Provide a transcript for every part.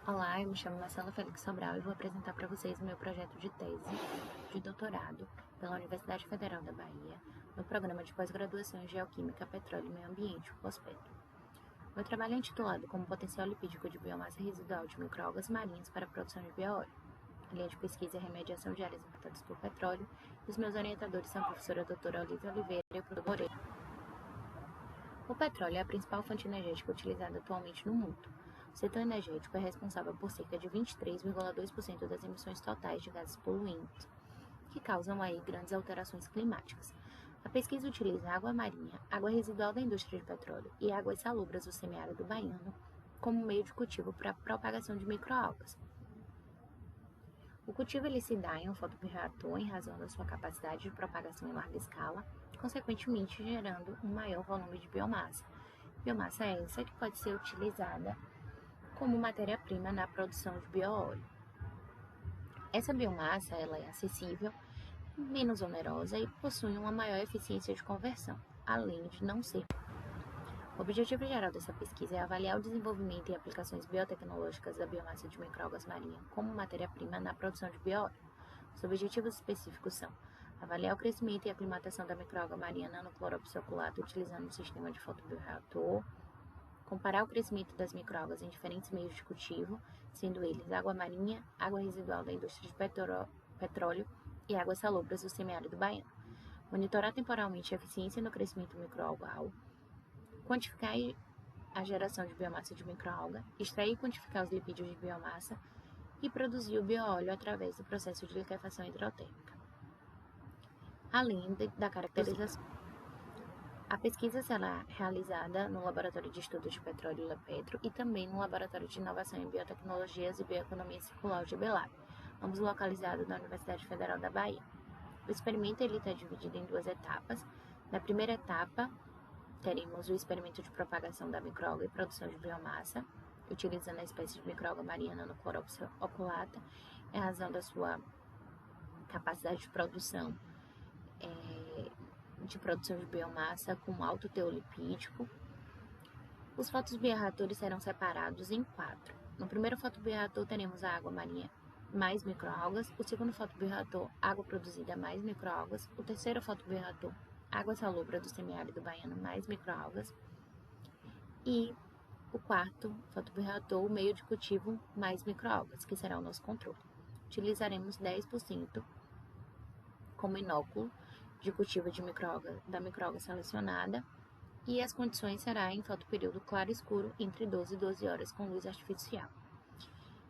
Olá, eu me chamo Marcela Félix Sobral e vou apresentar para vocês o meu projeto de tese de doutorado pela Universidade Federal da Bahia, no programa de pós-graduação em Geoquímica, Petróleo e Meio Ambiente, o POSPET. Meu trabalho é intitulado como potencial lipídico de biomassa residual de microalgas marinhas para a produção de bioóleo. A linha de pesquisa é remediação de áreas impactadas por petróleo e os meus orientadores são a professora doutora Olivia Oliveira e o professor Moreira. O petróleo é a principal fonte energética utilizada atualmente no mundo. O setor energético é responsável por cerca de 23,2% das emissões totais de gases poluentes, que causam aí grandes alterações climáticas. A pesquisa utiliza água marinha, água residual da indústria de petróleo e águas salobras do semiárido baiano como meio de cultivo para a propagação de microalgas. O cultivo ele se dá em um fotobioreator em razão da sua capacidade de propagação em larga escala, consequentemente gerando um maior volume de biomassa. Biomassa essa que pode ser utilizada como matéria-prima na produção de bioóleo. Essa biomassa ela é acessível, menos onerosa e possui uma maior eficiência de conversão, além de não ser. O objetivo geral dessa pesquisa é avaliar o desenvolvimento e aplicações biotecnológicas da biomassa de microalgas marinhas como matéria-prima na produção de bioóleo. Os objetivos específicos são avaliar o crescimento e aclimatação da microalga marinha nanocloropsoculato utilizando um sistema de fotobioreator, comparar o crescimento das microalgas em diferentes meios de cultivo, sendo eles água marinha, água residual da indústria de petróleo e águas salobras do semiárido baiano. Monitorar temporalmente a eficiência no crescimento microalgal, quantificar a geração de biomassa de microalga, extrair e quantificar os lipídios de biomassa e produzir o bioóleo através do processo de liquefação hidrotérmica, além da caracterização. A pesquisa será realizada no Laboratório de Estudos de Petróleo LAPETRO e também no Laboratório de Inovação em Biotecnologias e Bioeconomia Circular de Belab, ambos localizados na Universidade Federal da Bahia. O experimento está dividido em duas etapas. Na primeira etapa, teremos o experimento de propagação da microalga e produção de biomassa, utilizando a espécie de microalga marinha nanocloropsis oculata, em razão da sua capacidade de produção de biomassa com alto teor lipídico. Os fotobioreatores serão separados em 4. No primeiro fotobioreator teremos a água marinha mais microalgas, o segundo fotobioreator, água produzida mais microalgas, o terceiro fotobioreator, água salobra do semiárido baiano mais microalgas, e o quarto fotobioreator, o meio de cultivo mais microalgas, que será o nosso controle. Utilizaremos 10% como inóculo de cultivo da microalga selecionada, e as condições serão em fotoperíodo claro e escuro entre 12 e 12 horas com luz artificial.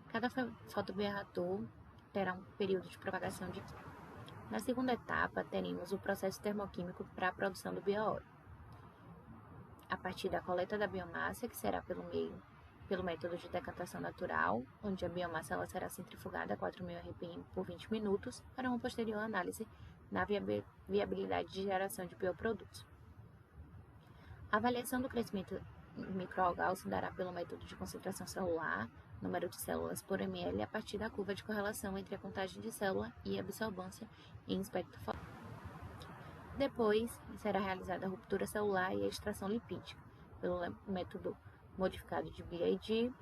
Cada fotobioreator terá um período de propagação de 15. Na segunda etapa, teremos o processo termoquímico para a produção do bioóleo, a partir da coleta da biomassa, que será pelo método de decantação natural, onde a biomassa ela será centrifugada a 4.000 RPM por 20 minutos, para uma posterior análise na viabilidade de geração de bioprodutos. A avaliação do crescimento microalgal se dará pelo método de concentração celular, número de células por ml, a partir da curva de correlação entre a contagem de célula e a absorvância em espectro fotográfico. Depois, será realizada a ruptura celular e a extração lipídica, pelo método modificado de BID,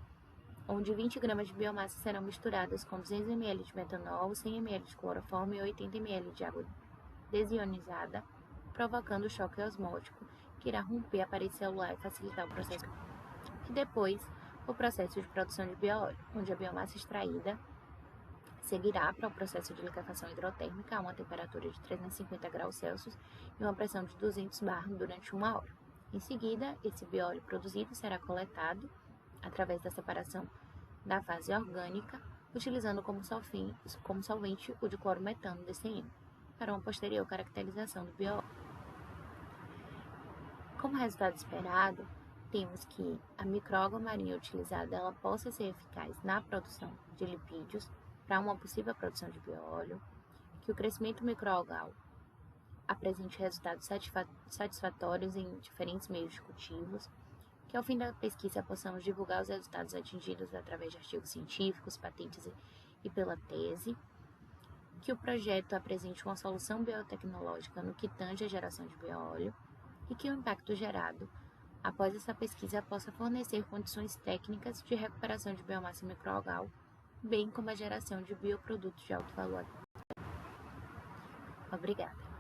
onde 20 gramas de biomassa serão misturadas com 200 ml de metanol, 100 ml de cloroformo e 80 ml de água desionizada, provocando o choque osmótico, que irá romper a parede celular e facilitar o processo. E depois, o processo de produção de bioóleo, onde a biomassa extraída seguirá para o processo de liquefação hidrotérmica a uma temperatura de 350 graus Celsius e uma pressão de 200 bar durante 1 hora. Em seguida, esse bioóleo produzido será coletado através da separação da fase orgânica, utilizando como solvente o diclorometano DCM, para uma posterior caracterização do bioóleo. Como resultado esperado, temos que a microalga marinha utilizada ela possa ser eficaz na produção de lipídios para uma possível produção de bioóleo, que o crescimento microalgal apresente resultados satisfatórios em diferentes meios de cultivos, que ao fim da pesquisa possamos divulgar os resultados atingidos através de artigos científicos, patentes e pela tese, que o projeto apresente uma solução biotecnológica no que tange à geração de bioóleo e que o impacto gerado após essa pesquisa, possa fornecer condições técnicas de recuperação de biomassa microalgal, bem como a geração de bioprodutos de alto valor. Obrigada.